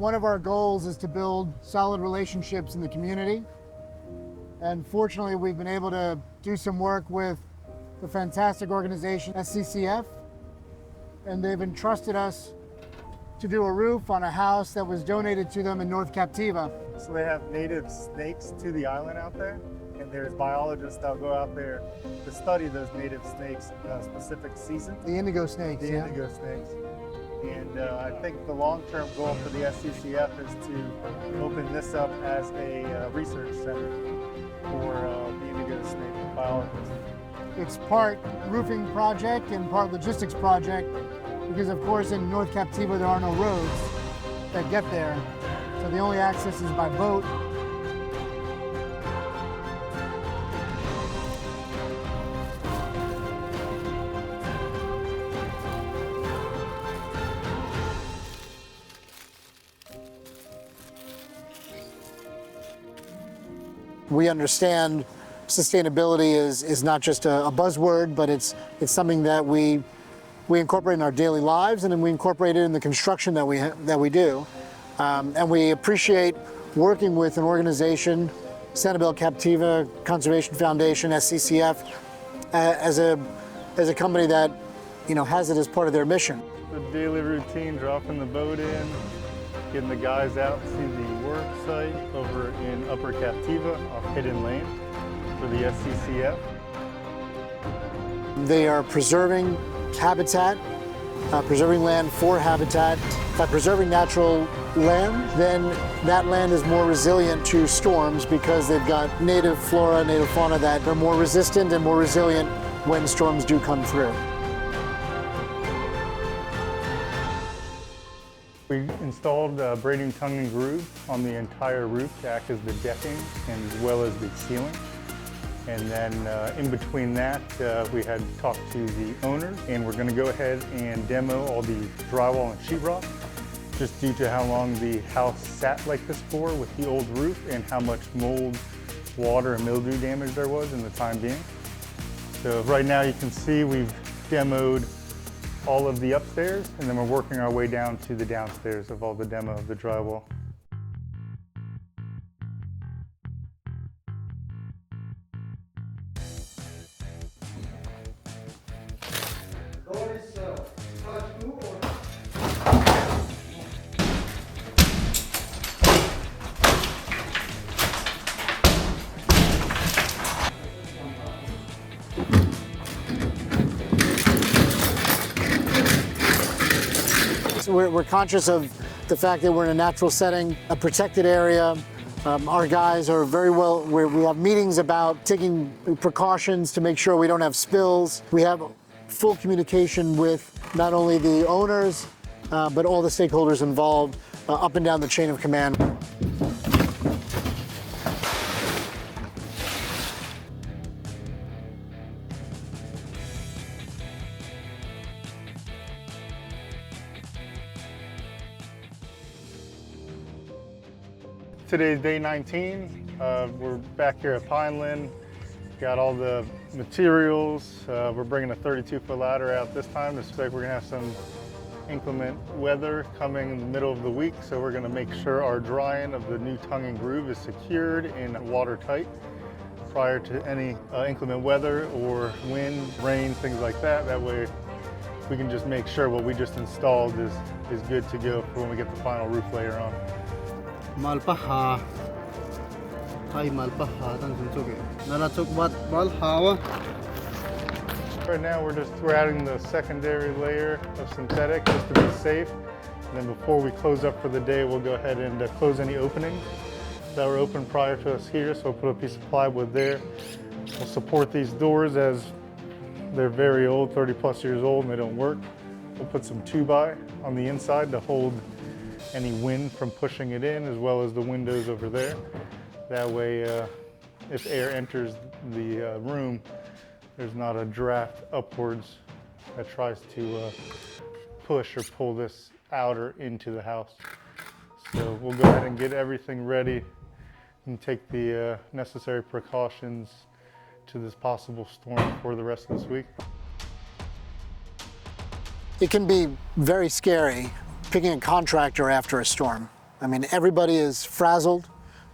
One of our goals is to build solid relationships in the community. And fortunately, we've been able to do some work with the fantastic organization SCCF. And they've entrusted us to do a roof on a house that was donated to them in North Captiva. So they have native snakes to the island out there, and there's biologists that go out there to study those native snakes in a specific season. The indigo snakes, The indigo snakes. And I think the long-term goal for the SCCF is to open this up as a research center for the indigo snake biologists. It's part roofing project and part logistics project because, of course, in North Captiva there are no roads that get there. So the only access is by boat. We understand sustainability is not just a buzzword, but it's something that we incorporate in our daily lives, and then we incorporate it in the construction that we do. And we appreciate working with an organization, Sanibel Captiva Conservation Foundation, SCCF, as a company that has it as part of their mission. The daily routine, dropping the boat in, getting the guys out to the work site over in Upper Captiva off Hidden Lane for the SCCF. They are preserving habitat, preserving land for habitat. By preserving natural land, then that land is more resilient to storms because they've got native flora, native fauna that are more resistant and more resilient when storms do come through. We installed braiding tongue and groove on the entire roof to act as the decking and as well as the ceiling. And then in between that, we had talked to the owner, and we're going to go ahead and demo all the drywall and sheetrock, just due to how long the house sat like this for with the old roof and how much mold, water, and mildew damage there was in the time being. So right now you can see we've demoed all of the upstairs, and then we're working our way down to the downstairs of all the demo of the drywall. We're conscious of the fact that we're in a natural setting, a protected area. Our guys are very well, we have meetings about taking precautions to make sure we don't have spills. We have full communication with not only the owners, but all the stakeholders involved up and down the chain of command. Today's day 19. We're back here at Pineland. Got all the materials. We're bringing a 32-foot ladder out this time. Looks like we're gonna have some inclement weather coming in the middle of the week, so we're gonna make sure our drying of the new tongue and groove is secured and watertight prior to any inclement weather or wind, rain, things like that. That way we can just make sure what we just installed is good to go for when we get the final roof layer on. Malpaha. Hi malpaha tan sunsoge. Naratok bat malhawa. Right now we're adding the secondary layer of synthetic just to be safe. And then before we close up for the day, we'll go ahead and close any openings that were open prior to us here. So we'll put a piece of plywood there. We'll support these doors as they're very old, 30+ years old, and they don't work. We'll put some 2x on the inside to hold any wind from pushing it in, as well as the windows over there. That way, if air enters the room, there's not a draft upwards that tries to push or pull this outer into the house. So we'll go ahead and get everything ready and take the necessary precautions to this possible storm for the rest of this week. It can be very scary picking a contractor after a storm. I mean, everybody is frazzled.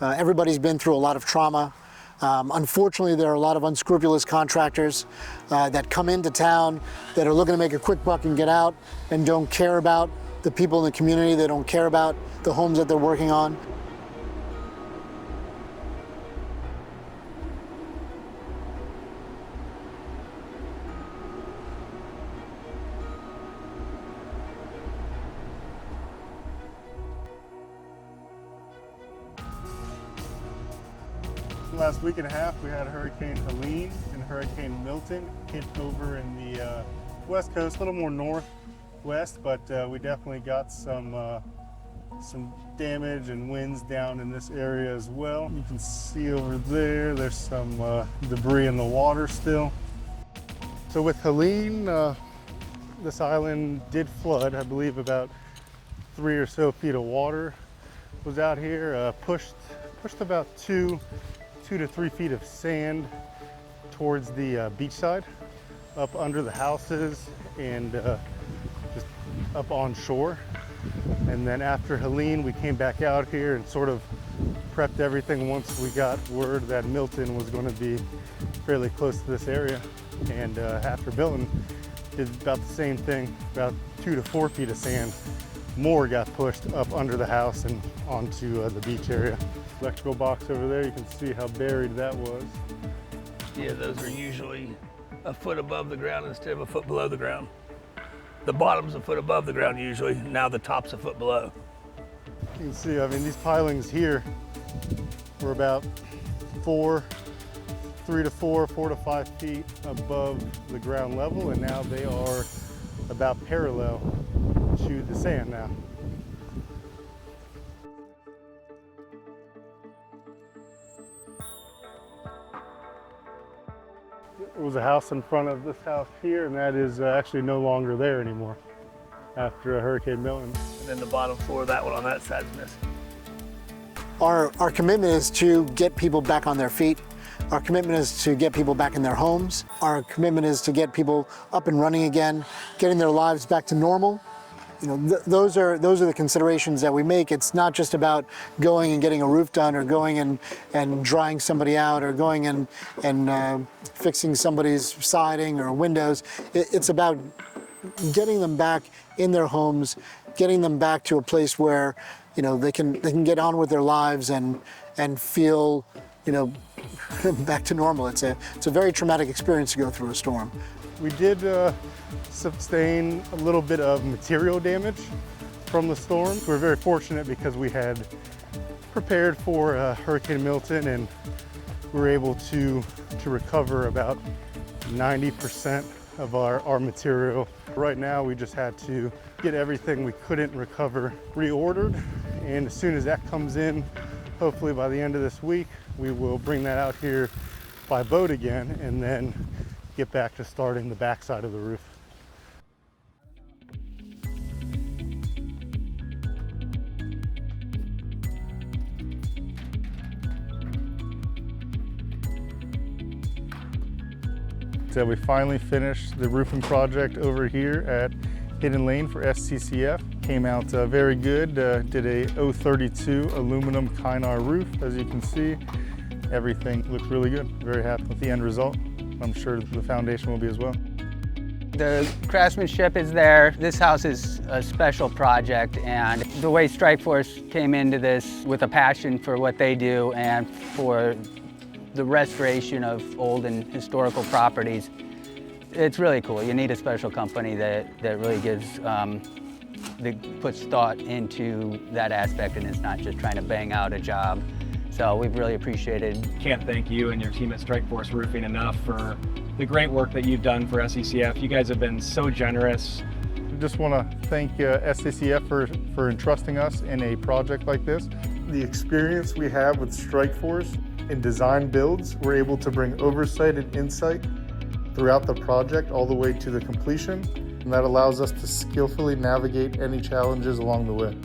Everybody's been through a lot of trauma. Unfortunately, there are a lot of unscrupulous contractors that come into town that are looking to make a quick buck and get out and don't care about the people in the community. They don't care about the homes that they're working on. Last week and a half, we had Hurricane Helene and Hurricane Milton hit over in the west coast, a little more northwest, but we definitely got some damage and winds down in this area as well. You can see over there, there's some debris in the water still. So with Helene, this island did flood. I believe about 3 or so feet of water was out here, pushed about 2 to 3 feet of sand towards the beach side, up under the houses and just up on shore. And then after Helene, we came back out here and sort of prepped everything once we got word that Milton was going to be fairly close to this area. And after Milton, did about the same thing, about 2 to 4 feet of sand. More got pushed up under the house and onto the beach area. Electrical box over there, you can see how buried that was. Yeah, those are usually a foot above the ground instead of a foot below the ground. The bottom's a foot above the ground usually, now the top's a foot below. You can see, I mean, these pilings here were about 3 to 4 to 5 feet above the ground level, and now they are about parallel to the sand now. There was a house in front of this house here, and that is actually no longer there anymore after Hurricane Milton. And then the bottom floor of that one on that side's missing. Our commitment is to get people back on their feet. Our commitment is to get people back in their homes. Our commitment is to get people up and running again, getting their lives back to normal. You know, those are the considerations that we make. It's not just about going and getting a roof done, or going and drying somebody out, or going and fixing somebody's siding or windows. It's about getting them back in their homes, getting them back to a place where, you know, they can get on with their lives and feel, you know, back to normal. It's a very traumatic experience to go through a storm. We did sustain a little bit of material damage from the storm. We're very fortunate because we had prepared for Hurricane Milton, and we were able to recover about 90% of our material. Right now, we just had to get everything we couldn't recover reordered, and as soon as that comes in, hopefully by the end of this week, we will bring that out here by boat again, and then get back to starting the backside of the roof. So we finally finished the roofing project over here at Hidden Lane for SCCF. Came out very good. Did a 032 aluminum Kynar roof, as you can see. Everything looks really good. Very happy with the end result. I'm sure the foundation will be as well. The craftsmanship is there. This house is a special project, and the way StrikeForce came into this with a passion for what they do and for the restoration of old and historical properties, it's really cool. You need a special company that really puts thought into that aspect, and it's not just trying to bang out a job. So we've really appreciated. Can't thank you and your team at StrikeForce Roofing enough for the great work that you've done for SCCF. You guys have been so generous. I just want to thank SCCF for entrusting us in a project like this. The experience we have with StrikeForce in design builds, we're able to bring oversight and insight throughout the project all the way to the completion, and that allows us to skillfully navigate any challenges along the way.